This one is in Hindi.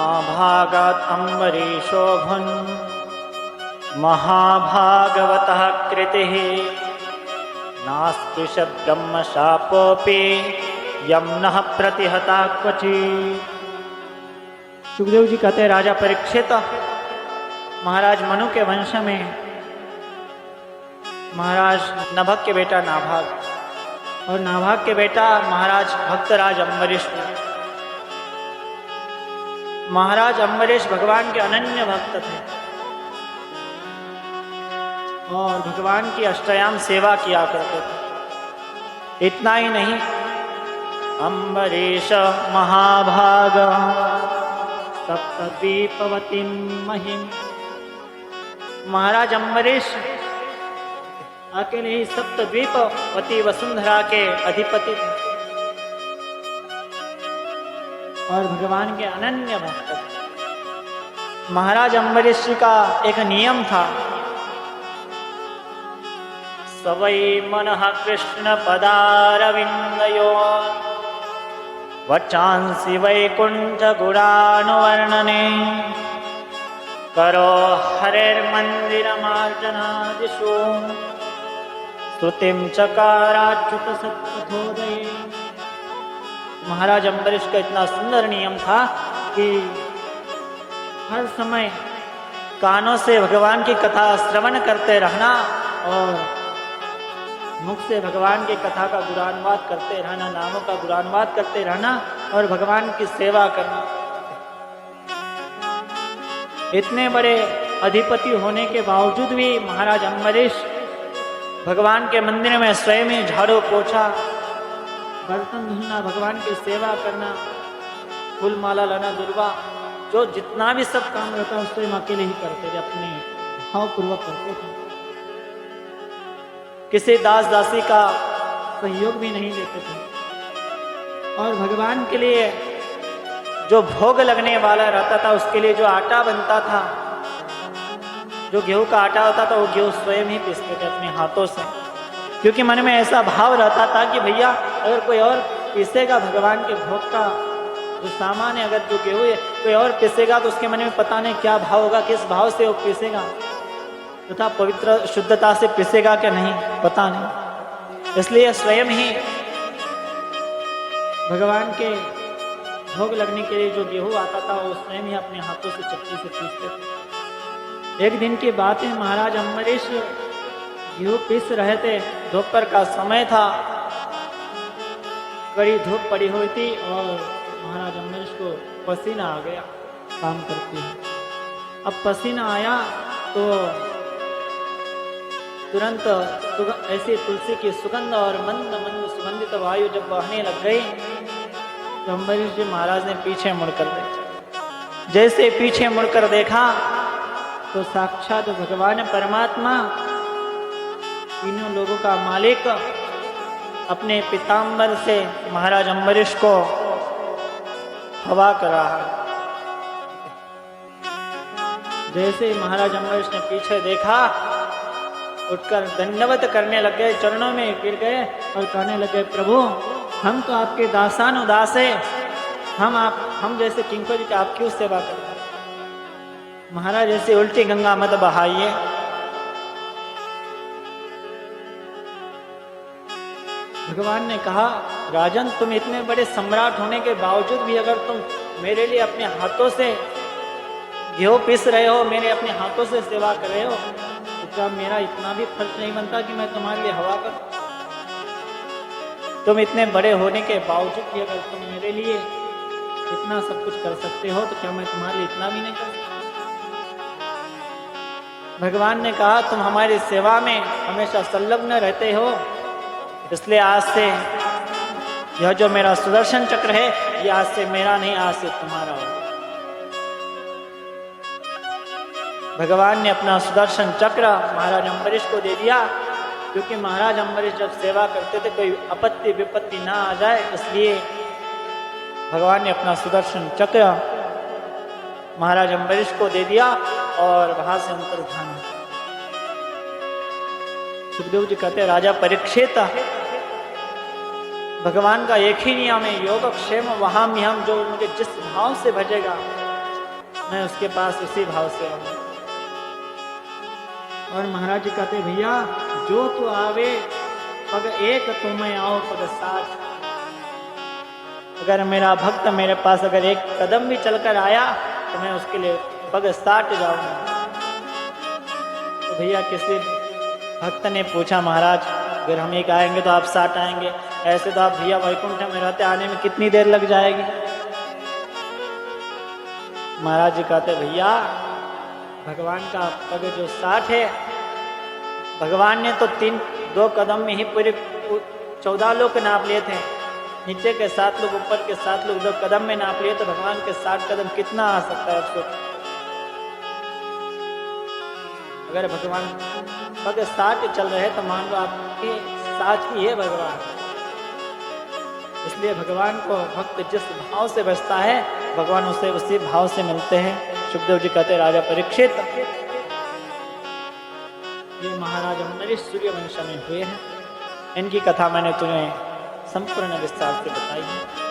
महाभागात् अम्बरीशो भुन् महाभागवतः कृतिः नास्पृशत् ब्रह्मशापोऽपि यं नः प्रतिहता क्वचित्। सुखदेव जी कहते हैं, राजा परीक्षित महाराज मनु के वंश में महाराज नभक के बेटा नाभाग और नाभाग के बेटा महाराज भक्तराज अम्बरीश। महाराज अम्बरीश भगवान के अनन्य भक्त थे और भगवान की अष्टयाम सेवा किया करते थे। इतना ही नहीं, अम्बरीश महाभाग सप्तद्वीपवतीं महिम। महाराज अम्बरीश अकेले ही सप्तद्वीपवती वसुंधरा के अधिपति थे और भगवान के अनन्य भक्त थे। महाराज अम्बरीश जी का एक नियम था, सवै मनः कृष्ण पदारविंदयो वचांसि वैकुंठ गुणानुवर्णने करो हरेर्मन्दिरमार्जनादिषु स्तुतिं चकाराच्युत सत्पथोदये। महाराज अम्बरीश का इतना सुंदर नियम था कि हर समय कानों से भगवान की कथा श्रवण करते रहना और मुख से भगवान की कथा का गुणानुवाद करते रहना, नामों का गुणानुवाद करते रहना और भगवान की सेवा करना। इतने बड़े अधिपति होने के बावजूद भी महाराज अम्बरीश भगवान के मंदिर में स्वयं ही झाड़ू पोछा, बर्तन धुलना, भगवान की सेवा करना, फूल माला लाना, दुर्वा, जो जितना भी सब काम रहता है स्वयं अकेले ही करते थे, अपने भावपूर्वक करते थे। किसी दास दासी का सहयोग भी नहीं लेते थे और भगवान के लिए जो भोग लगने वाला रहता था उसके लिए जो आटा बनता था, जो गेहूं का आटा होता था, वो गेहूं स्वयं ही पीसते थे अपने हाथों से, क्योंकि मन में ऐसा भाव रहता था कि भैया अगर कोई और पीसेगा भगवान के भोग का जो सामान है, अगर जो गेहूं है कोई और पीसेगा तो उसके मन में पता नहीं क्या भाव होगा, किस भाव से वो पीसेगा तथा पवित्र शुद्धता से पीसेगा क्या नहीं पता नहीं। इसलिए स्वयं ही भगवान के भोग लगने के लिए जो गेहूं आता था वो स्वयं ही अपने हाथों से चक्की से पीसते थे। एक दिन की बात है, महाराज अम्बरीश गेहूं पीस रहे थे, दोपहर का समय था, कड़ी धूप पड़ी हुई थी और महाराज अम्बरीश को पसीना आ गया काम करते हैं। अब पसीना आया तो तुरंत ऐसी तुलसी की सुगंध और मंद मंद सुगंधित वायु जब बहने लग गई तो अम्बरीश जी महाराज ने पीछे मुड़कर देखा। जैसे पीछे मुड़कर देखा तो साक्षात भगवान परमात्मा, तीनों लोगों का मालिक, अपने पीतांबर से महाराज अम्बरीश को हवा कर रहा है। जैसे महाराज अम्बरीश ने पीछे देखा, उठकर दंडवत करने लग गए, चरणों में गिर गए और कहने लगे, प्रभु हम तो आपके दासानुदास है, हम जैसे किंकर जी की आप क्यों सेवा करते हैं? महाराज ऐसे उल्टी गंगा मत बहाइए। भगवान ने कहा, राजन तुम इतने बड़े सम्राट होने के बावजूद भी अगर तुम मेरे लिए अपने हाथों से गेहूं पीस रहे हो, मेरे अपने हाथों से सेवा कर रहे हो, तो क्या मेरा इतना भी फर्ज नहीं बनता कि मैं तुम्हारे लिए हवा करूं? तुम इतने बड़े होने के बावजूद भी अगर तुम मेरे लिए इतना सब कुछ कर सकते हो तो क्या मैं तुम्हारे लिए इतना भी नहीं कर सकता? भगवान ने कहा, तुम हमारी सेवा में हमेशा संलग्न रहते हो, इसलिए आज से यह जो मेरा सुदर्शन चक्र है ये आज से मेरा नहीं, आज से तुम्हारा हो। भगवान ने अपना सुदर्शन चक्र महाराज अम्बरीश को दे दिया, क्योंकि महाराज अम्बरीश जब सेवा करते थे कोई आपत्ति विपत्ति ना आ जाए, इसलिए भगवान ने अपना सुदर्शन चक्र महाराज अम्बरीश को दे दिया और वहां से अंतर्धान। सुखदेव जी कहते हैं, राजा परीक्षित भगवान का एक ही नियम है, योग क्षेम वहां हम, जो मुझे जिस भाव से भजेगा मैं उसके पास उसी भाव से आऊँ। और महाराज जी कहते भैया जो तू आवे पग एक तो मैं आओ पग साथ। अगर मेरा भक्त मेरे पास अगर एक कदम भी चलकर आया तो मैं उसके लिए पग 60 जाऊंगा। तो भैया किसी भक्त ने पूछा महाराज अगर हम एक आएंगे तो आप 60 आएंगे, ऐसे तो आप भैया वैकुंठ में रहते, आने में कितनी देर लग जाएगी। महाराज जी कहते भैया भगवान का पग जो 60 है, भगवान ने तो 2 कदम में ही पूरे 14 लोग नाप लिए थे। नीचे के 7 लोग ऊपर के 7 लोग 2 कदम में नाप लिए, तो भगवान के 60 कदम कितना आ सकता है आपको। अगर भगवान पग 60 चल रहे तो मान लो आपके साथ ही है भगवान। इसलिए भगवान को भक्त जिस भाव से बसता है भगवान उसे उसी भाव से मिलते हैं। सुखदेव जी कहते राजा परीक्षित ये महाराज हमारे सूर्यवंश में हुए हैं, इनकी कथा मैंने तुम्हें संपूर्ण विस्तार से बताई है।